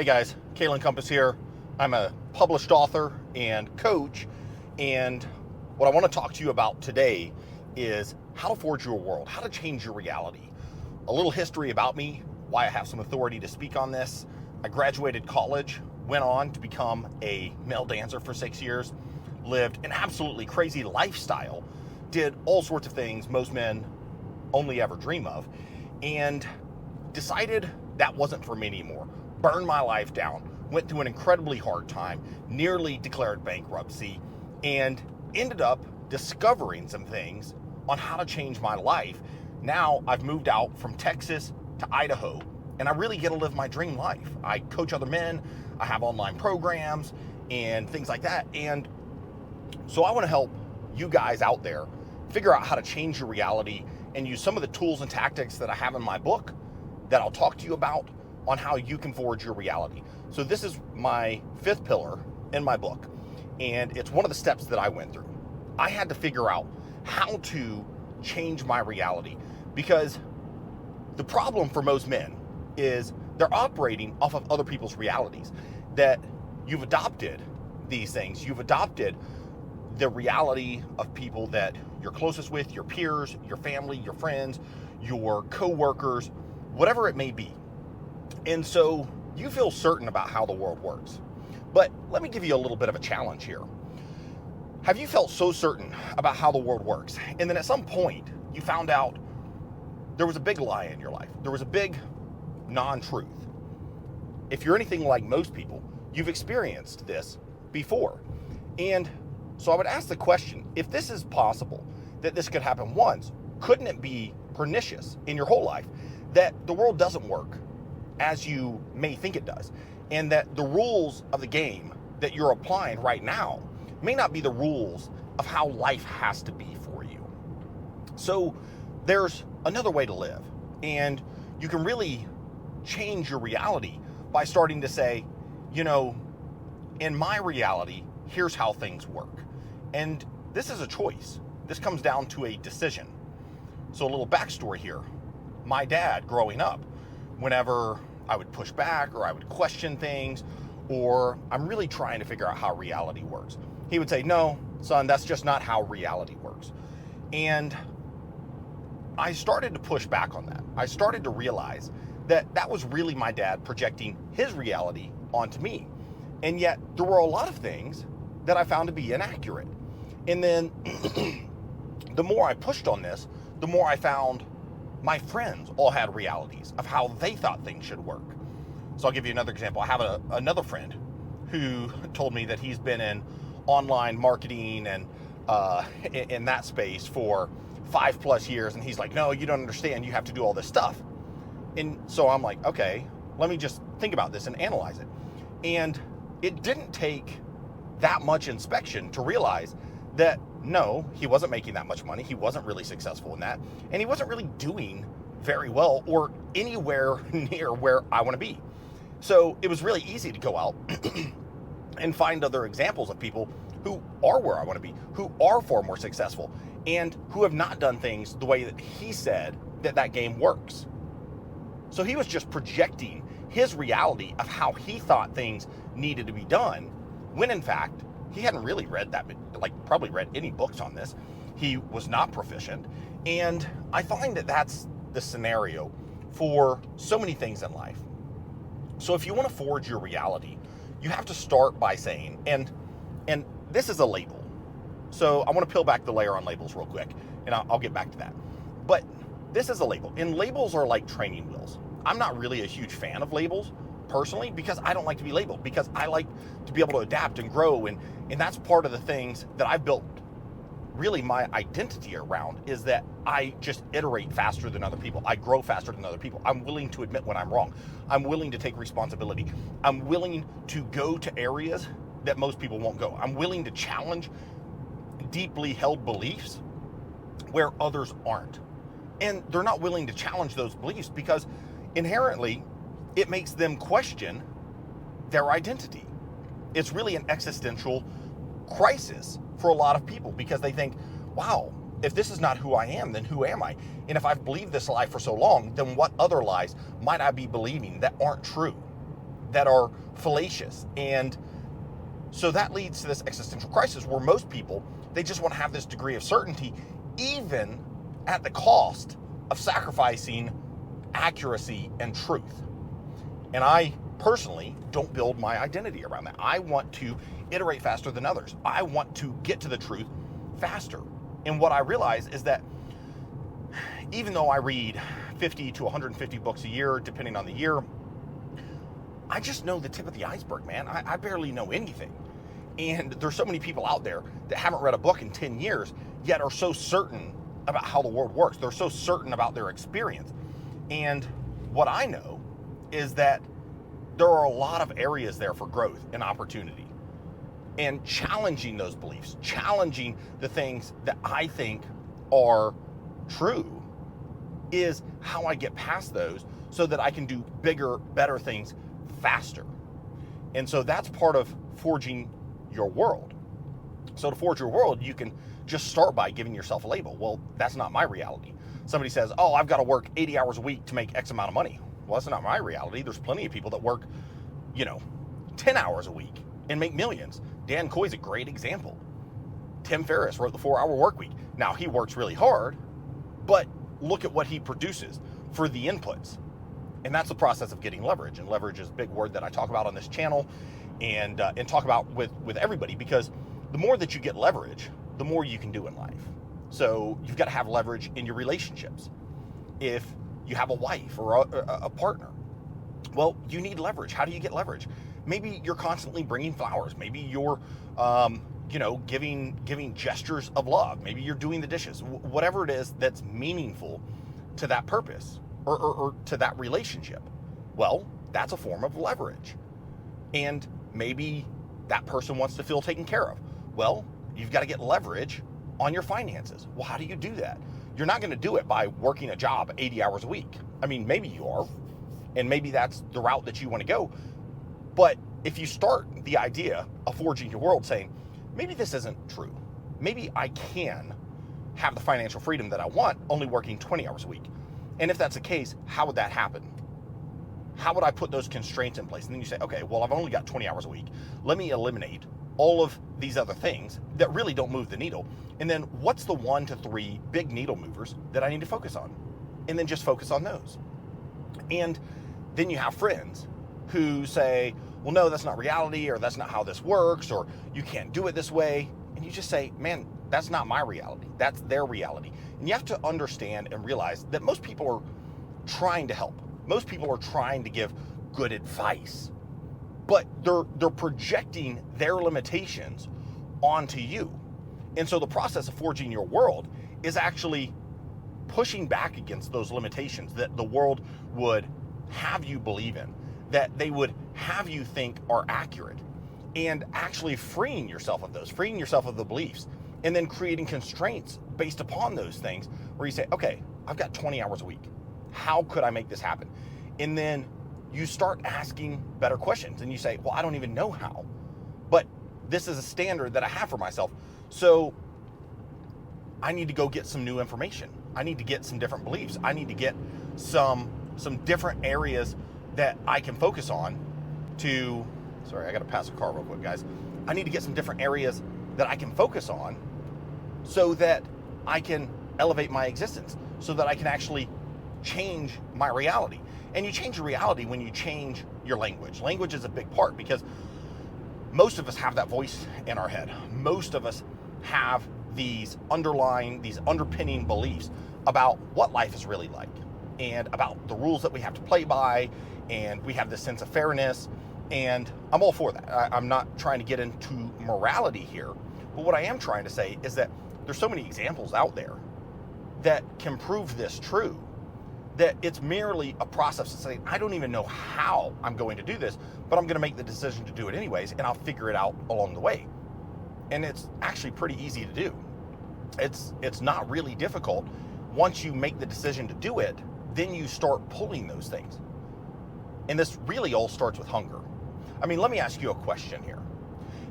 Hey guys, Kalen Compass here. I'm a published author and coach, and what I want to talk to you about today is how to forge your world, how to change your reality. A little history about me, why I have some authority to speak on this. I graduated college, went on to become a male dancer for 6 years, lived an absolutely crazy lifestyle, did all sorts of things most men only ever dream of, and decided that wasn't for me anymore. Burned my life down, went through an incredibly hard time, nearly declared bankruptcy, and ended up discovering some things on how to change my life. Now I've moved out from Texas to Idaho, and I really get to live my dream life. I coach other men, I have online programs and things like that. And so I want to help you guys out there figure out how to change your reality and use some of the tools and tactics that I have in my book that I'll talk to you about on how you can forge your reality. So this is my fifth pillar in my book, and it's one of the steps that I went through. I had to figure out how to change my reality, because the problem for most men is they're operating off of other people's realities, that you've adopted these things. You've adopted the reality of people that you're closest with, your peers, your family, your friends, your co-workers, whatever it may be. And so you feel certain about how the world works. But let me give you a little bit of a challenge here. Have you felt so certain about how the world works, and then at some point you found out there was a big lie in your life? There was a big non-truth. If you're anything like most people, you've experienced this before. And so I would ask the question, if this is possible, that this could happen once, couldn't it be pernicious in your whole life that the world doesn't work as you may think it does, and that the rules of the game that you're applying right now may not be the rules of how life has to be for you? So there's another way to live, and you can really change your reality by starting to say, you know, in my reality, here's how things work. And this is a choice. This comes down to a decision. So a little backstory here. My dad, growing up, whenever I would push back or I would question things, or I'm really trying to figure out how reality works, he would say, no, son, that's just not how reality works. And I started to push back on that. I started to realize that that was really my dad projecting his reality onto me. And yet there were a lot of things that I found to be inaccurate. And then the more I pushed on this, the more I found my friends all had realities of how they thought things should work. So I'll give you another example. I have another friend who told me that he's been in online marketing and in that space for 5+ years. And he's like, no, you don't understand. You have to do all this stuff. And so I'm like, okay, let me just think about this and analyze it. And it didn't take that much inspection to realize that no, he wasn't making that much money. He wasn't really successful in that. And he wasn't really doing very well or anywhere near where I want to be. So it was really easy to go out and find other examples of people who are where I want to be, who are far more successful, and who have not done things the way that he said that game works. So he was just projecting his reality of how he thought things needed to be done, when in fact, he hadn't really read probably read any books on this. He was not proficient. And I find that that's the scenario for so many things in life. So if you want to forge your reality, you have to start by saying, and this is a label. So I want to peel back the layer on labels real quick, and I'll get back to that. But this is a label, and labels are like training wheels. I'm not really a huge fan of labels personally, because I don't like to be labeled, because I like to be able to adapt and grow, and that's part of the things that I've built really my identity around, is that I just iterate faster than other people. I grow faster than other people. I'm willing to admit when I'm wrong. I'm willing to take responsibility. I'm willing to go to areas that most people won't go. I'm willing to challenge deeply held beliefs where others aren't. And they're not willing to challenge those beliefs because inherently it makes them question their identity. It's really an existential crisis for a lot of people, because they think, wow, if this is not who I am, then who am I? And if I've believed this lie for so long, then what other lies might I be believing that aren't true? that are fallacious. And so that leads to this existential crisis where most people, they just want to have this degree of certainty, even at the cost of sacrificing accuracy and truth. And I personally don't build my identity around that. I want to iterate faster than others. I want to get to the truth faster. And what I realize is that even though I read 50 to 150 books a year, depending on the year, I just know the tip of the iceberg, man. I barely know anything. And there's so many people out there that haven't read a book in 10 years, yet are so certain about how the world works. They're so certain about their experience. And what I know is that there are a lot of areas there for growth and opportunity. And challenging those beliefs, challenging the things that I think are true, is how I get past those so that I can do bigger, better things faster. And so that's part of forging your world. So to forge your world, you can just start by giving yourself a label. Well, that's not my reality. Somebody says, oh, I've got to work 80 hours a week to make X amount of money. Well, that's not my reality. There's plenty of people that work, 10 hours a week and make millions. Dan Coy's a great example. Tim Ferriss wrote the 4-Hour Workweek. Now, he works really hard, but look at what he produces for the inputs. And that's the process of getting leverage. And leverage is a big word that I talk about on this channel and talk about with everybody, because the more that you get leverage, the more you can do in life. So you've got to have leverage in your relationships. If you have a wife or a partner, well, you need leverage. How do you get leverage? Maybe you're constantly bringing flowers. Maybe you're, giving gestures of love. Maybe you're doing the dishes. Whatever it is that's meaningful to that purpose or to that relationship. Well, that's a form of leverage. And maybe that person wants to feel taken care of. Well, you've got to get leverage on your finances. Well, how do you do that? You're not going to do it by working a job 80 hours a week. I mean, maybe you are, and maybe that's the route that you want to go. But if you start the idea of forging your world saying, maybe this isn't true. Maybe I can have the financial freedom that I want only working 20 hours a week. And if that's the case, how would that happen? How would I put those constraints in place? And then you say, okay, well, I've only got 20 hours a week. Let me eliminate all of these other things that really don't move the needle. And then what's the 1 to 3 big needle movers that I need to focus on? And then just focus on those. And then you have friends who say, well, no, that's not reality, or that's not how this works, or you can't do it this way. And you just say, man, that's not my reality. That's their reality. And you have to understand and realize that most people are trying to help. Most people are trying to give good advice, but they're projecting their limitations onto you. And so the process of forging your world is actually pushing back against those limitations that the world would have you believe in, that they would have you think are accurate, and actually freeing yourself of those, freeing yourself of the beliefs, and then creating constraints based upon those things where you say, okay, I've got 20 hours a week. How could I make this happen? And then you start asking better questions and you say, well, I don't even know how, but this is a standard that I have for myself. So I need to go get some new information. I need to get some different beliefs. I need to get some different areas that I can focus on to, sorry, I got to pass a car real quick, guys. I need to get some different areas that I can focus on so that I can elevate my existence, so that I can actually change my reality. And you change your reality when you change your language. Language is a big part, because most of us have that voice in our head. Most of us have these underpinning beliefs about what life is really like, and about the rules that we have to play by, and we have this sense of fairness, and I'm all for that. I'm not trying to get into morality here, but what I am trying to say is that there's so many examples out there that can prove this true, that it's merely a process of saying, I don't even know how I'm going to do this, but I'm going to make the decision to do it anyways, and I'll figure it out along the way. And it's actually pretty easy to do. It's not really difficult. Once you make the decision to do it, then you start pulling those things. And this really all starts with hunger. I mean, let me ask you a question here.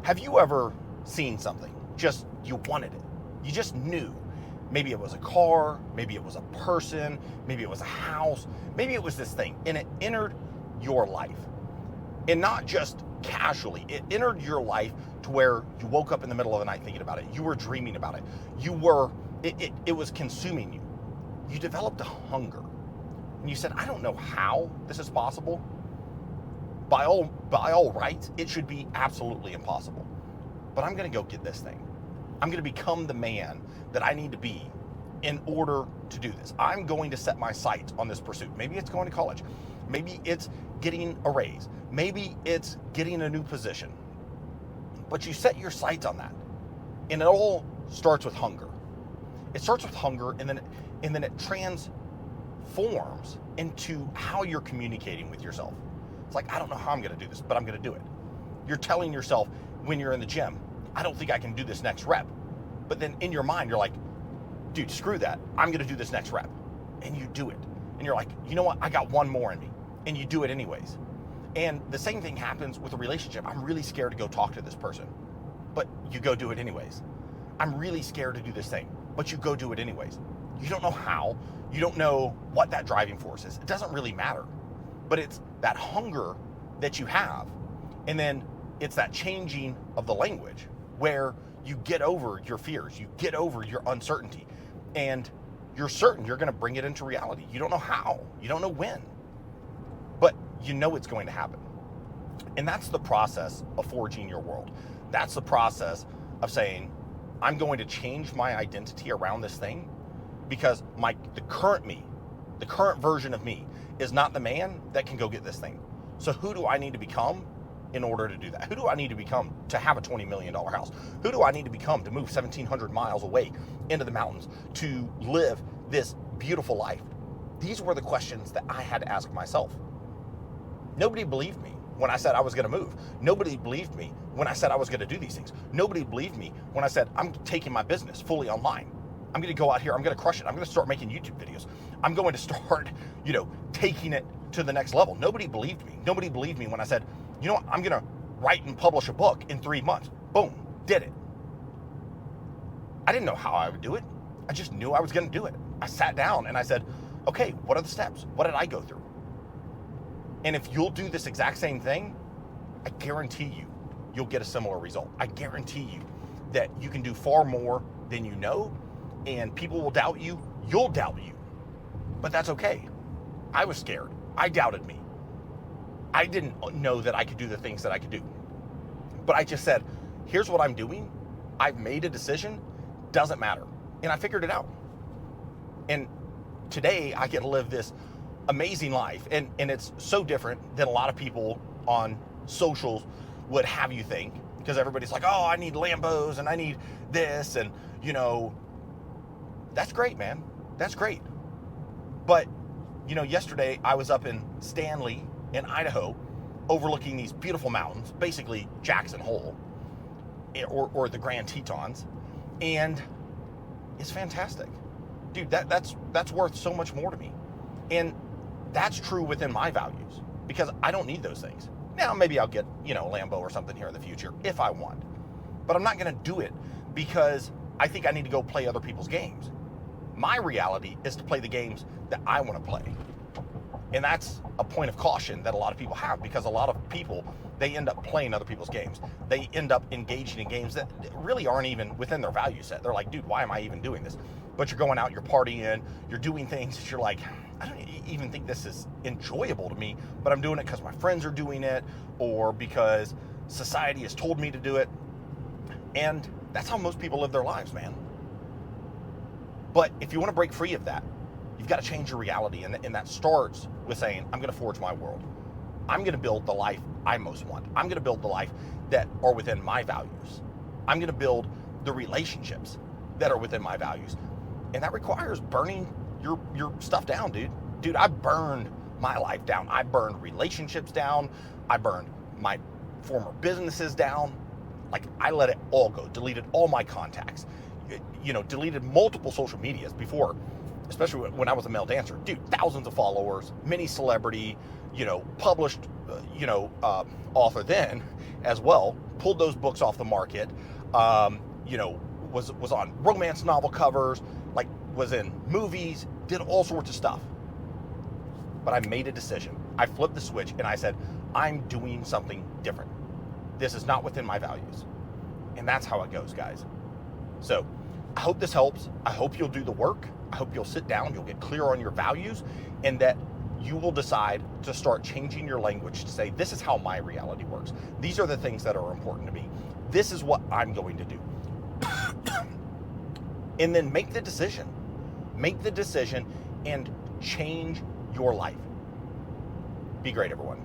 Have you ever seen something, just you wanted it, you just knew? Maybe it was a car, maybe it was a person, maybe it was a house, maybe it was this thing, and it entered your life. And not just casually. It entered your life to where you woke up in the middle of the night thinking about it. You were dreaming about it. It was consuming you. You developed a hunger. And you said, I don't know how this is possible. By all rights, it should be absolutely impossible. But I'm going to go get this thing. I'm going to become the man that I need to be in order to do this. I'm going to set my sights on this pursuit. Maybe it's going to college. Maybe it's getting a raise. Maybe it's getting a new position. But you set your sights on that. And it all starts with hunger. It starts with hunger, and then it transforms into how you're communicating with yourself. It's like, I don't know how I'm going to do this, but I'm going to do it. You're telling yourself when you're in the gym, I don't think I can do this next rep. But then in your mind, you're like, dude, screw that. I'm going to do this next rep. And you do it. And you're like, you know what? I got one more in me. And you do it anyways. And the same thing happens with a relationship. I'm really scared to go talk to this person, but you go do it anyways. I'm really scared to do this thing, but you go do it anyways. You don't know how. You don't know what that driving force is. It doesn't really matter. But it's that hunger that you have. And then it's that changing of the language where you get over your fears. You get over your uncertainty. And you're certain you're going to bring it into reality. You don't know how. You don't know when. But you know it's going to happen. And that's the process of forging your world. That's the process of saying, I'm going to change my identity around this thing because the current version of me is not the man that can go get this thing. So who do I need to become in order to do that? Who do I need to become to have a $20 million house? Who do I need to become to move 1,700 miles away into the mountains to live this beautiful life? These were the questions that I had to ask myself. Nobody believed me when I said I was going to move. Nobody believed me when I said I was going to do these things. Nobody believed me when I said I'm taking my business fully online. I'm going to go out here. I'm going to crush it. I'm going to start making YouTube videos. I'm going to start, taking it to the next level. Nobody believed me. Nobody believed me when I said, you know what? I'm going to write and publish a book in 3 months. Boom, did it. I didn't know how I would do it. I just knew I was going to do it. I sat down and I said, okay, what are the steps? What did I go through? And if you'll do this exact same thing, I guarantee you'll get a similar result. I guarantee you that you can do far more than you know, and people will doubt you. You'll doubt you. But that's okay. I was scared. I doubted me. I didn't know that I could do the things that I could do. But I just said, here's what I'm doing. I've made a decision. Doesn't matter. And I figured it out. And today I get to live this amazing life. And it's so different than a lot of people on socials would have you think. Because everybody's like, oh, I need Lambos and I need this. And, that's great, man. That's great. But, yesterday I was up in Stanley in Idaho overlooking these beautiful mountains, basically Jackson Hole or the Grand Tetons. And it's fantastic. Dude, that's worth so much more to me. And that's true within my values because I don't need those things. Now, maybe I'll get, a Lambo or something here in the future if I want. But I'm not going to do it because I think I need to go play other people's games. My reality is to play the games that I want to play. And that's a point of caution that a lot of people have because a lot of people, they end up playing other people's games. They end up engaging in games that really aren't even within their value set. They're like, dude, why am I even doing this? But you're going out, you're partying, you're doing things that you're like, I don't even think this is enjoyable to me, but I'm doing it because my friends are doing it or because society has told me to do it. And that's how most people live their lives, man. But if you want to break free of that, you've got to change your reality. And that starts with saying, I'm going to forge my world. I'm going to build the life I most want. I'm going to build the life that are within my values. I'm going to build the relationships that are within my values. And that requires burning your stuff down, dude. Dude, I burned my life down. I burned relationships down. I burned my former businesses down. Like, I let it all go. Deleted all my contacts. Deleted multiple social medias before, especially when I was a male dancer. Dude, thousands of followers, mini celebrity, published, author then as well. Pulled those books off the market. Was on romance novel covers, like was in movies, did all sorts of stuff. But I made a decision. I flipped the switch and I said, I'm doing something different. This is not within my values. And that's how it goes, guys. So I hope this helps. I hope you'll do the work. I hope you'll sit down, you'll get clear on your values, and that you will decide to start changing your language to say, this is how my reality works. These are the things that are important to me. This is what I'm going to do. And then make the decision. Make the decision and change your life. Be great, everyone.